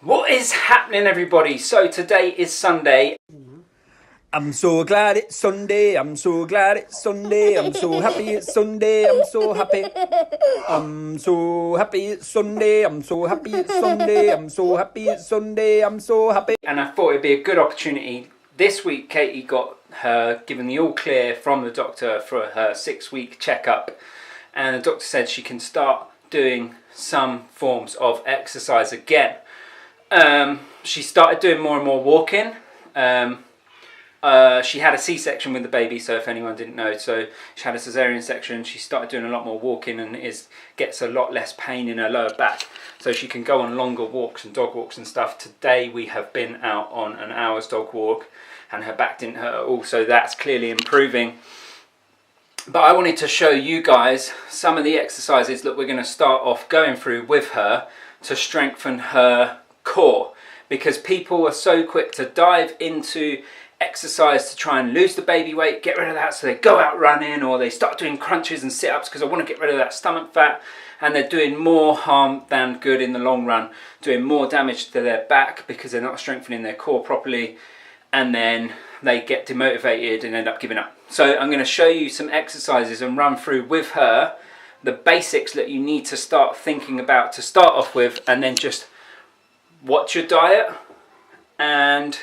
What is happening, everybody? So today is Sunday. I'm so glad it's Sunday, I'm so glad it's Sunday, I'm so happy it's Sunday, I'm so happy. I'm so happy it's Sunday, I'm so happy it's Sunday, I'm so happy it's Sunday, I'm so happy. And I thought it'd be a good opportunity. This week Katie got her given the all clear from the doctor for her 6-week checkup. And the doctor said she can start doing some forms of exercise again. She started doing more and more walking. She had a C-section with the baby, so if anyone didn't know, so she had a cesarean section. She started doing a lot more walking and gets a lot less pain in her lower back, so she can go on longer walks and dog walks and stuff. Today we have been out on an hour's dog walk and her back didn't hurt at all, so that's clearly improving. But I wanted to show you guys some of the exercises that we're going to start off going through with her to strengthen her core, because people are so quick to dive into exercise to try and lose the baby weight, get rid of that, so they go out running or they start doing crunches and sit-ups because I want to get rid of that stomach fat, and they're doing more harm than good in the long run, doing more damage to their back because they're not strengthening their core properly, and then they get demotivated and end up giving up. So I'm going to show you some exercises and run through with her the basics that you need to start thinking about to start off with, and then just watch your diet and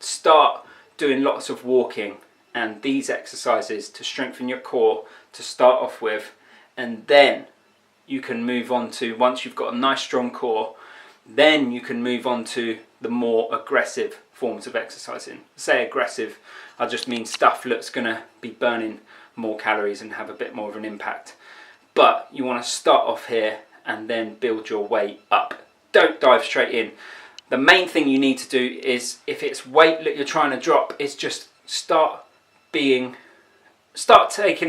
start doing lots of walking and these exercises to strengthen your core to start off with, and then you can move on to, once you've got a nice strong core, then you can move on to the more aggressive forms of exercising. Say aggressive, I just mean stuff that's going to be burning more calories and have a bit more of an impact. But you want to start off here and then build your way up. Don't dive straight in. The main thing you need to do is, if it's weight that you're trying to drop, is just start taking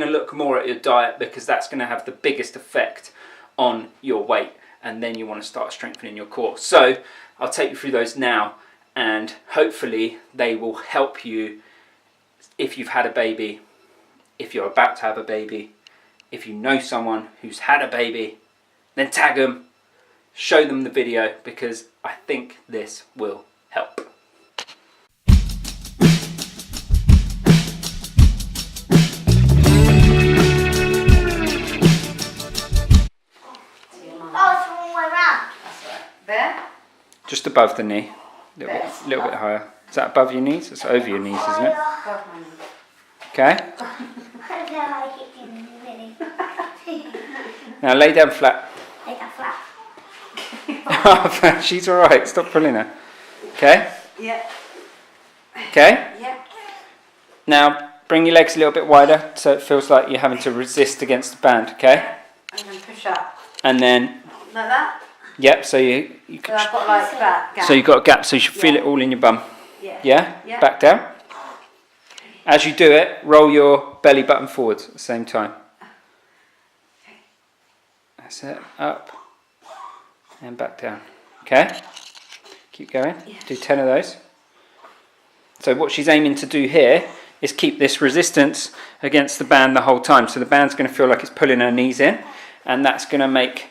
a look more at your diet, because that's going to have the biggest effect on your weight, and then you want to start strengthening your core. So I'll take you through those now, and hopefully they will help you if you've had a baby, if you're about to have a baby, if you know someone who's had a baby, then tag them. Show them the video, because I think this will help. There? Just above the knee, a little bit higher. Is that above your knees? It's over your knees, isn't it? Okay. Now lay down flat. She's alright, stop pulling her. Okay? Yeah. Okay? Yeah. Now bring your legs a little bit wider so it feels like you're having to resist against the band, okay? And then push up. And then, Like that? yep, so you So can, I've got like that gap. so you've got a gap, so you should feel it all in your bum. Yeah. Yeah? Yeah. Back down. As you do it, roll your belly button forwards at the same time. That's it. Up and back down. Okay? Keep going. Yeah. Do 10 of those. So what she's aiming to do here is keep this resistance against the band the whole time. So the band's going to feel like it's pulling her knees in, and that's going to make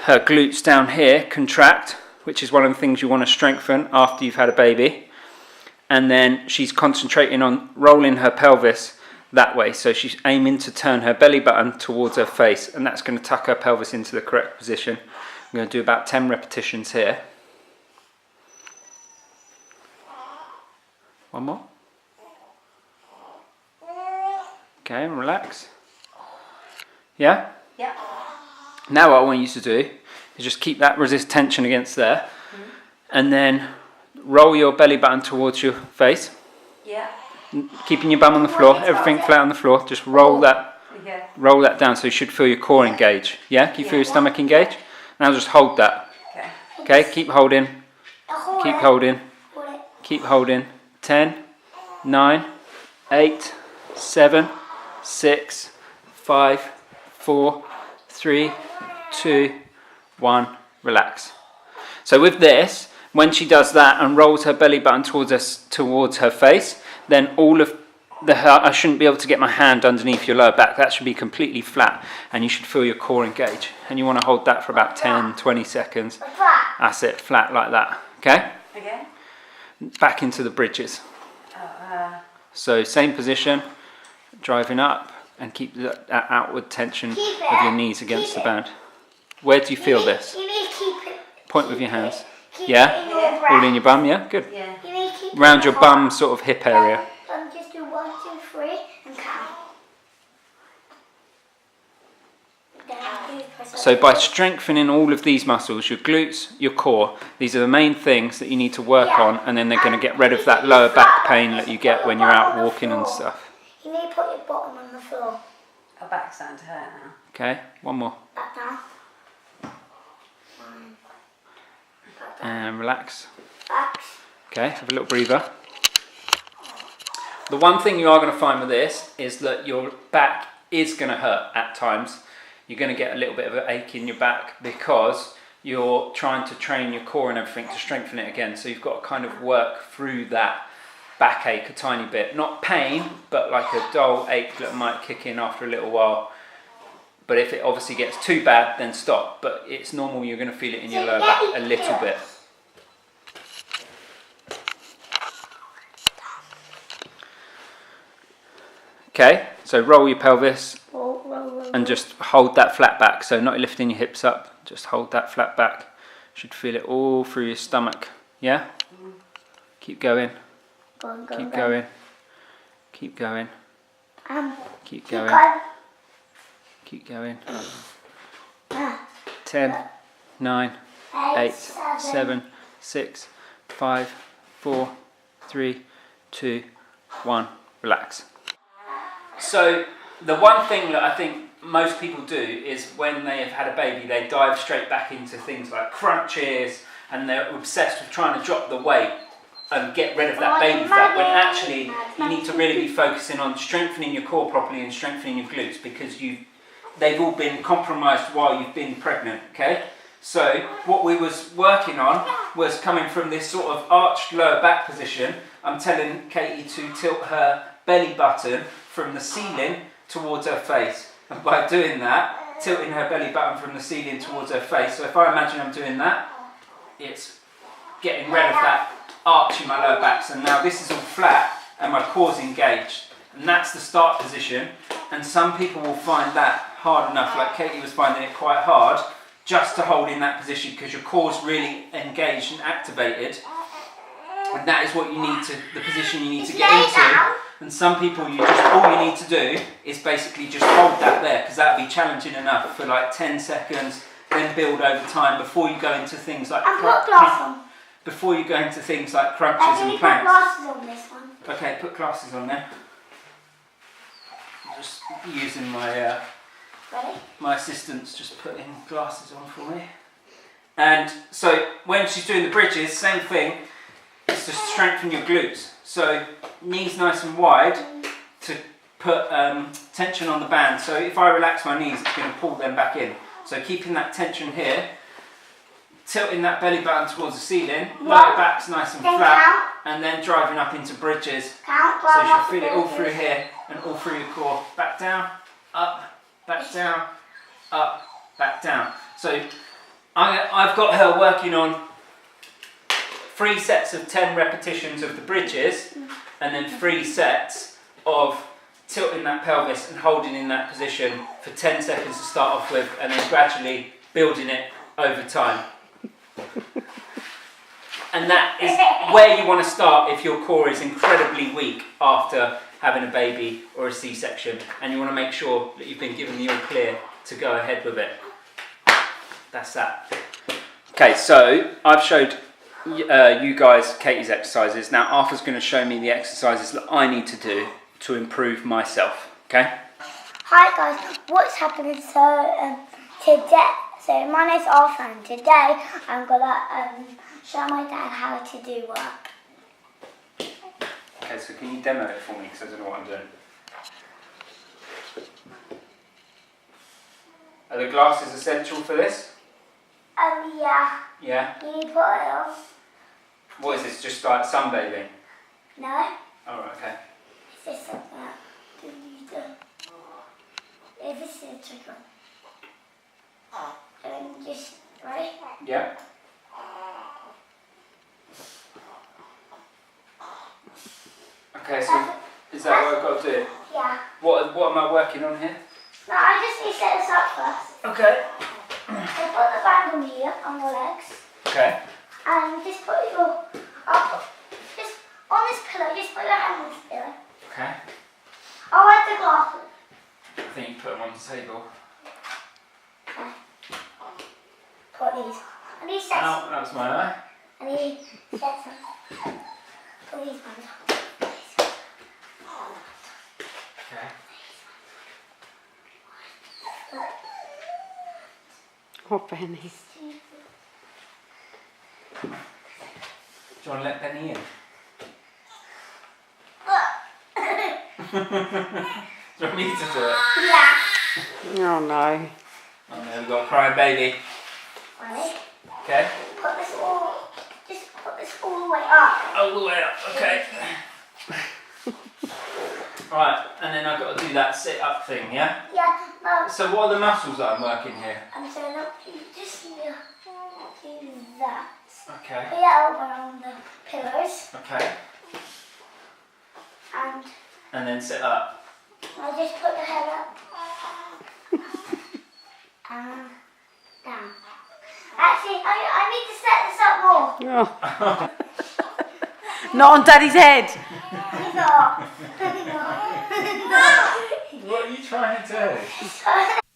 her glutes down here contract, which is one of the things you want to strengthen after you've had a baby. And then she's concentrating on rolling her pelvis that way. So she's aiming to turn her belly button towards her face, and that's going to tuck her pelvis into the correct position. I'm going to do about 10 repetitions here. One more. Okay, and relax. Yeah? Yeah. Now what I want you to do is just keep that tension against there, and then roll your belly button towards your face, Yeah. keeping your bum on the floor, everything flat on the floor. Just roll that down, so you should feel your core engage. Yeah? Can you feel your stomach engage? Now just hold that. Okay. Okay, keep holding, keep holding, keep holding. 10, 9, 8, 7, 6, 5, 4, 3, 2, 1, relax. So with this, when she does that and rolls her belly button towards her face, then all of I shouldn't be able to get my hand underneath your lower back. That should be completely flat, and you should feel your core engage. And you want to hold that for about 10-20 seconds. That's it, flat like that. Okay? Again? Back into the bridges. So same position, driving up, and keep that outward tension of your knees against the band. Where do you feel this? You need to keep it. Point with your hands. Keep Yeah? it in your All breath. in your bum, yeah? Good. Yeah. You need to keep it Round in your heart. bum, sort of hip area. Just do 1, 2, 3 and count. Then you press up. So by strengthening all of these muscles, your glutes, your core, these are the main things that you need to work on, and then they're going to get rid of that lower back pain that you get when you're out walking and stuff. You need to put your bottom on the floor. Our back's starting to hurt now. Okay, one more. Back down. And relax. Back. Okay, have a little breather. The one thing you are going to find with this is that your back is going to hurt at times. You're going to get a little bit of an ache in your back because you're trying to train your core and everything to strengthen it again. So you've got to kind of work through that backache a tiny bit. Not pain, but like a dull ache that might kick in after a little while. But if it obviously gets too bad, then stop. But it's normal, you're going to feel it in your lower back a little bit. Okay, so roll your pelvis and just hold that flat back. So not lifting your hips up, just hold that flat back. Should feel it all through your stomach. Yeah? Keep going. Keep going. Keep going. Keep going. Keep going. 10, 9, 8, 7, 6, 5, 4, 3, 2, 1. Relax. So the one thing that I think most people do is when they have had a baby, they dive straight back into things like crunches, and they're obsessed with trying to drop the weight and get rid of that baby fat, when actually you need to really be focusing on strengthening your core properly and strengthening your glutes, because they've all been compromised while you've been pregnant, okay? So what we was working on was coming from this sort of arched lower back position. I'm telling Katie to tilt her belly button from the ceiling towards her face. And by doing that, tilting her belly button from the ceiling towards her face, so if I imagine I'm doing that, it's getting rid of that arch in my lower back. So now this is all flat and my core's engaged. And that's the start position. And some people will find that hard enough, like Katie was finding it quite hard, just to hold in that position because your core's really engaged and activated. And that is what you need to, the position you need to get into. And some people, all you need to do is basically just hold that there, because that'll be challenging enough for like 10 seconds, then build over time before you go into things like before you go into things like crunches and planks. Put glasses on this one. Okay, put glasses on there. I'm just using my my assistant's just putting glasses on for me. And so when she's doing the bridges, same thing. It's to strengthen your glutes. So knees nice and wide to put tension on the band. So if I relax my knees, it's going to pull them back in. So keeping that tension here, tilting that belly button towards the ceiling, lower back's nice and flat, and then driving up into bridges. So you should feel it all through here and all through your core. Back down, up, back down, up, back down. So I've got her working on 3 sets of 10 repetitions of the bridges, and then 3 sets of tilting that pelvis and holding in that position for 10 seconds to start off with, and then gradually building it over time. And that is where you want to start if your core is incredibly weak after having a baby or a C-section, and you want to make sure that you've been given the all clear to go ahead with it. That's that. Okay, so I've showed you guys Katie's exercises. Now Arthur's going to show me the exercises that I need to do to improve myself. Okay? Hi guys, what's happening? So today, my name's Arthur, and today I'm gonna show my dad how to do work. Okay, so can you demo it for me, because I don't know what I'm doing. Are the glasses essential for this? Yeah. Yeah? You need to put it on. What is this, just like sunbathing? No. Alright, okay. Just like that. Yeah, this is a trick one. And then just, right? Yeah. Okay, so is that what I've got to do? Yeah. What am I working on here? No, I just need to set this up first. Okay. So put the band on here, on your legs. Okay. And just put just on this pillow, just put your hand on this pillow. Okay. I'll add the glasses. I think you put them on the table. Okay. Put these. And these sets. Oh, that was my eye. And these sets them. Put these ones on. Okay. Oh, Benny. Do you want to let Benny in? Do you want me to do it? Yeah. Oh, no. Oh no, we've got a crying baby. Right. Okay. Just put this all the way up. All the way up, okay. Right, and then I've got to do that sit up thing, yeah? Yeah, no. So what are the muscles that I'm working here? I'm saying that you just need to do that. Okay. Put your elbow on the pillows Okay. and And then sit up. now just put your head up and down. Actually, I need to set this up more. Oh. Not on Daddy's head. No. What are you trying to do?